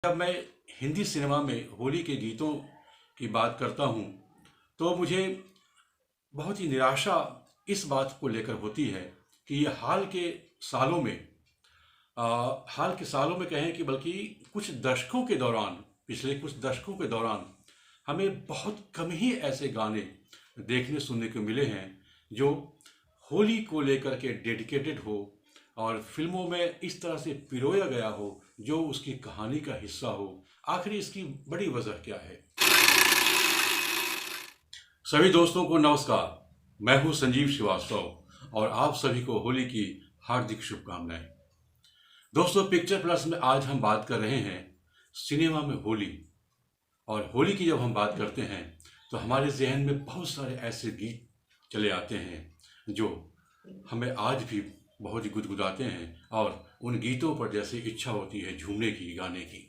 जब मैं हिंदी सिनेमा में होली के गीतों की बात करता हूँ, तो मुझे बहुत ही निराशा इस बात को लेकर होती है कि ये सालों में हाल के सालों में कहें कि बल्कि कुछ दशकों के दौरान, पिछले कुछ दशकों के दौरान हमें बहुत कम ही ऐसे गाने देखने सुनने को मिले हैं जो होली को लेकर के डेडिकेटेड हो और फिल्मों में इस तरह से पिरोया गया हो जो उसकी कहानी का हिस्सा हो। आखिर इसकी बड़ी वजह क्या है? सभी दोस्तों को नमस्कार। मैं हूं संजीव श्रीवास्तव और आप सभी को होली की हार्दिक शुभकामनाएं। दोस्तों, पिक्चर प्लस में आज हम बात कर रहे हैं सिनेमा में होली। और होली की जब हम बात करते हैं तो हमारे जहन में बहुत सारे ऐसे गीत चले आते हैं जो हमें आज भी बहुत ही गुदगुदाते हैं और उन गीतों पर जैसे इच्छा होती है झूमने की, गाने की।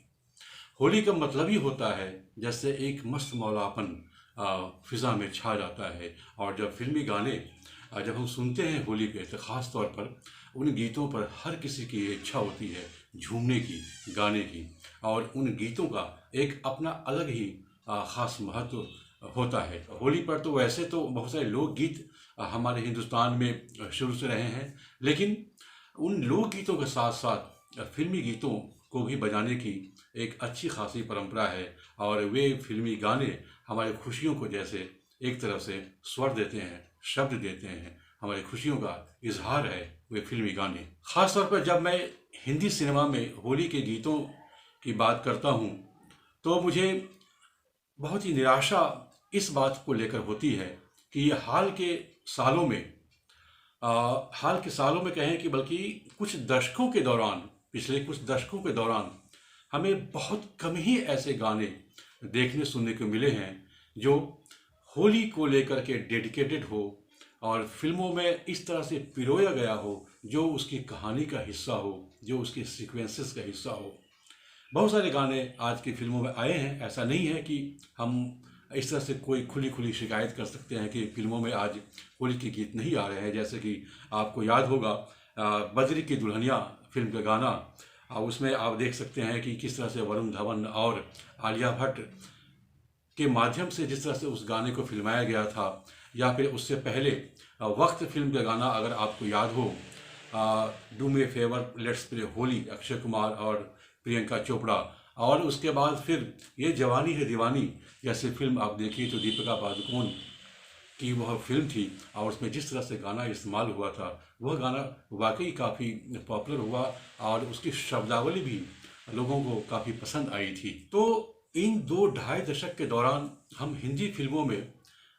होली का मतलब ही होता है जैसे एक मस्त मौलापन फिज़ा में छा जाता है। और जब फिल्मी गाने जब हम सुनते हैं होली पे तो ख़ास तौर पर उन गीतों पर हर किसी की इच्छा होती है झूमने की, गाने की। और उन गीतों का एक अपना अलग ही ख़ास महत्व होता है। होली पर तो वैसे तो बहुत सारे लोकगीत हमारे हिंदुस्तान में शुरू से रहे हैं, लेकिन उन लोकगीतों के साथ साथ फिल्मी गीतों को भी बजाने की एक अच्छी खासी परंपरा है। और वे फिल्मी गाने हमारी खुशियों को जैसे एक तरफ से स्वर देते हैं, शब्द देते हैं, हमारी खुशियों का इजहार है वे फिल्मी गाने। ख़ास तौर पर जब मैं हिंदी सिनेमा में होली के गीतों की बात करता हूँ तो मुझे बहुत ही निराशा इस बात को लेकर होती है कि ये हाल के सालों में कहें कि बल्कि कुछ दशकों के दौरान, पिछले कुछ दशकों के दौरान हमें बहुत कम ही ऐसे गाने देखने सुनने को मिले हैं जो होली को लेकर के डेडिकेटेड हो और फिल्मों में इस तरह से पिरोया गया हो जो उसकी कहानी का हिस्सा हो, जो उसके सीक्वेंसेस का हिस्सा हो। बहुत सारे गाने आज की फिल्मों में आए हैं। ऐसा नहीं है कि हम इस तरह से कोई खुली खुली शिकायत कर सकते हैं कि फिल्मों में आज होली के गीत नहीं आ रहे हैं। जैसे कि आपको याद होगा बद्री की दुल्हनिया फिल्म का गाना, उसमें आप देख सकते हैं कि किस तरह से वरुण धवन और आलिया भट्ट के माध्यम से जिस तरह से उस गाने को फिल्माया गया था। या फिर उससे पहले वक्त फिल्म का गाना अगर आपको याद हो, do may favour let's play Holi, Akshay Kumar और प्रियंका चोपड़ा। और उसके बाद फिर ये जवानी है दीवानी जैसे फिल्म आप देखिए तो दीपिका पादुकोण की वह फिल्म थी और उसमें जिस तरह से गाना इस्तेमाल हुआ था वह गाना वाकई काफ़ी पॉपुलर हुआ और उसकी शब्दावली भी लोगों को काफ़ी पसंद आई थी। तो इन 2 ढाई दशक के दौरान हम हिंदी फिल्मों में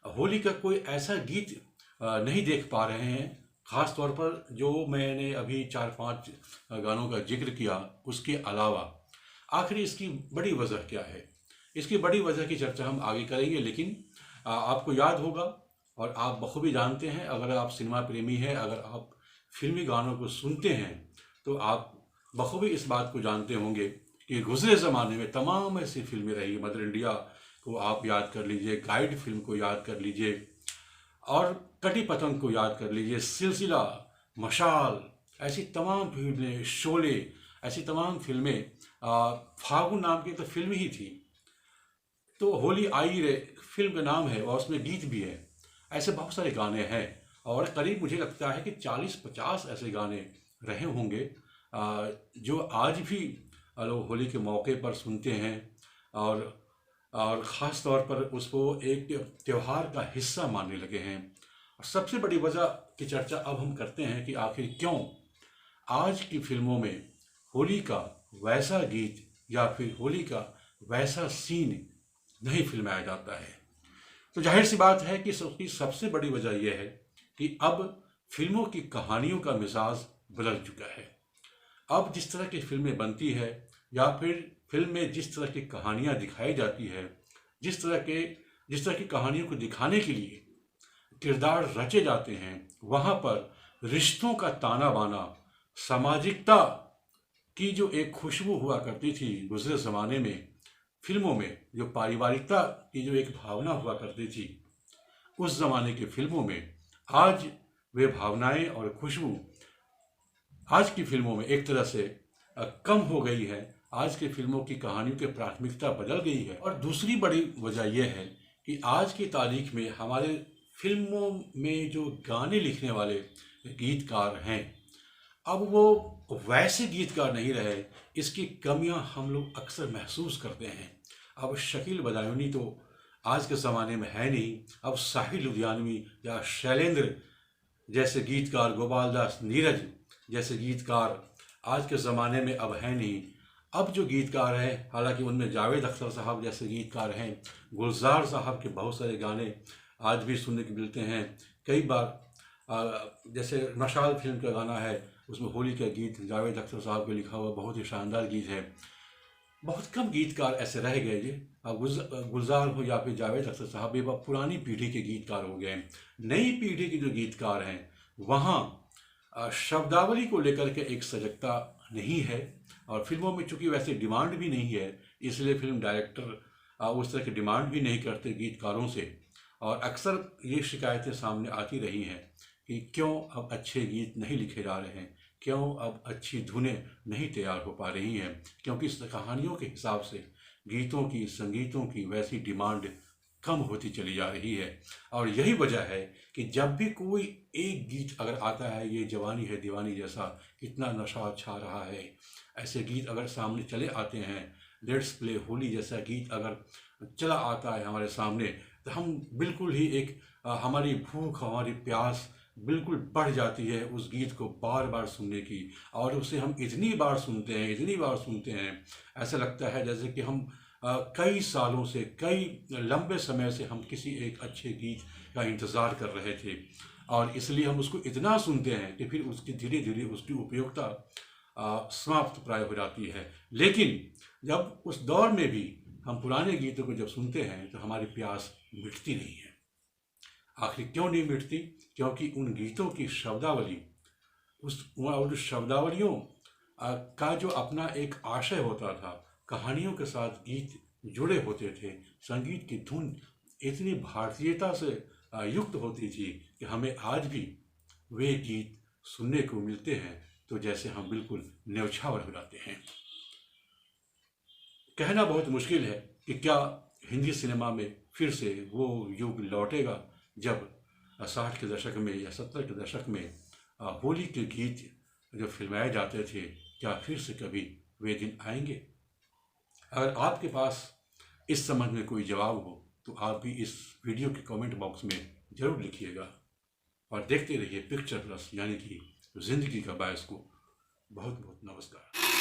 होली का कोई ऐसा गीत नहीं देख पा रहे हैं। ख़ास तौर पर जो मैंने अभी 4-5 गानों का जिक्र किया उसके अलावा आखिर इसकी बड़ी वजह क्या है? इसकी बड़ी वजह की चर्चा हम आगे करेंगे, लेकिन आपको याद होगा और आप बखूबी जानते हैं, अगर आप सिनेमा प्रेमी हैं, अगर आप फिल्मी गानों को सुनते हैं तो आप बखूबी इस बात को जानते होंगे कि गुज़रे ज़माने में तमाम ऐसी फिल्में रही। मदर इंडिया को आप याद कर लीजिए, गाइड फिल्म को याद कर लीजिए और कटी पतंग को याद कर लीजिए, सिलसिला, मशाल, ऐसी तमाम फिल्में, शोले, ऐसी तमाम फिल्में, फागुन नाम की तो फिल्म ही थी। तो होली आई रे फिल्म का नाम है और उसमें गीत भी है। ऐसे बहुत सारे गाने हैं और करीब मुझे लगता है कि 40-50 ऐसे गाने रहे होंगे जो आज भी लोग होली के मौके पर सुनते हैं और ख़ास तौर पर उसको एक त्यौहार का हिस्सा मानने लगे हैं। और सबसे बड़ी वजह की चर्चा अब हम करते हैं कि आखिर क्यों आज की फिल्मों में होली का वैसा गीत या फिर होली का वैसा सीन नहीं फिल्माया जाता है। तो जाहिर सी बात है कि उसकी सबसे बड़ी वजह यह है कि अब फिल्मों की कहानियों का मिजाज बदल चुका है। अब जिस तरह की फिल्में बनती है या फिर फिल्म में जिस तरह की कहानियाँ दिखाई जाती है, जिस तरह की कहानियों को दिखाने के लिए किरदार रचे जाते हैं, वहाँ पर रिश्तों का ताना बाना, सामाजिकता की जो एक खुशबू हुआ करती थी गुज़रे ज़माने में फिल्मों में, जो पारिवारिकता की जो एक भावना हुआ करती थी उस ज़माने की फिल्मों में, आज वे भावनाएं और खुशबू आज की फिल्मों में एक तरह से कम हो गई है आज की फिल्मों की कहानियों की प्राथमिकता बदल गई है। और दूसरी बड़ी वजह यह है कि आज की तारीख में हमारे फिल्मों में जो गाने लिखने वाले गीतकार हैं, अब वो वैसे गीतकार नहीं रहे। इसकी कमियां हम लोग अक्सर महसूस करते हैं। अब शकील बदायूनी तो आज के ज़माने में है नहीं। अब साहिल लुधियानवी या शैलेंद्र जैसे गीतकार, गोपाल दास नीरज जैसे गीतकार आज के ज़माने में अब है नहीं। अब जो गीतकार हैं, हालांकि उनमें जावेद अख्तर साहब जैसे गीतकार हैं, गुलजार साहब के बहुत सारे गाने आज भी सुनने को मिलते हैं। कई बार जैसे मशाल फिल्म का गाना है, उसमें होली का गीत जावेद अख्तर साहब का लिखा हुआ बहुत ही शानदार गीत है। बहुत कम गीतकार ऐसे रह गए जी। अब गुलजार हो या फिर जावेद अख्तर साहब, ये पुरानी पीढ़ी के गीतकार हो गए। नई पीढ़ी के जो गीतकार हैं, वहाँ शब्दावली को लेकर के एक सजगता नहीं है। और फिल्मों में चूंकि वैसे डिमांड भी नहीं है, इसलिए फिल्म डायरेक्टर उस तरह की डिमांड भी नहीं करते गीतकारों से। और अक्सर ये शिकायतें सामने आती रही हैं कि क्यों अब अच्छे गीत नहीं लिखे जा रहे हैं, क्यों अब अच्छी धुनें नहीं तैयार हो पा रही हैं, क्योंकि इस कहानियों के हिसाब से गीतों की, संगीतों की वैसी डिमांड कम होती चली जा रही है। और यही वजह है कि जब भी कोई एक गीत अगर आता है, ये जवानी है दीवानी जैसा, कितना नशा छा रहा है, ऐसे गीत अगर सामने चले आते हैं, लेट्स प्ले होली जैसा गीत अगर चला आता है हमारे सामने, तो हम बिल्कुल ही एक हमारी भूख, हमारी प्यास बिल्कुल बढ़ जाती है उस गीत को बार बार सुनने की। और उसे हम इतनी बार सुनते हैं, इतनी बार सुनते हैं, ऐसा लगता है जैसे कि हम कई सालों से, कई लंबे समय से हम किसी एक अच्छे गीत का इंतज़ार कर रहे थे। और इसलिए हम उसको इतना सुनते हैं कि फिर उसकी धीरे धीरे उसकी उपयोगिता समाप्त प्राय हो जाती है। लेकिन जब उस दौर में भी हम पुराने गीतों को जब सुनते हैं तो हमारी प्यास मिटती नहीं है। आखिर क्यों नहीं मिटती? क्योंकि उन गीतों की शब्दावली, उस शब्दावलियों का जो अपना एक आशय होता था, कहानियों के साथ गीत जुड़े होते थे, संगीत की धुन इतनी भारतीयता से युक्त होती थी कि हमें आज भी वे गीत सुनने को मिलते हैं तो जैसे हम बिल्कुल न्यौछावर हो जाते हैं। कहना बहुत मुश्किल है कि क्या हिंदी सिनेमा में फिर से वो युग लौटेगा जब 60 के दशक में या 70 के दशक में होली के गीत जो फिल्माए जाते थे, क्या फिर से कभी वे दिन आएंगे? अगर आपके पास इस संबंध में कोई जवाब हो तो आप भी इस वीडियो के कमेंट बॉक्स में ज़रूर लिखिएगा। और देखते रहिए पिक्चर प्लस, यानी कि ज़िंदगी का बायस को। बहुत बहुत नमस्कार।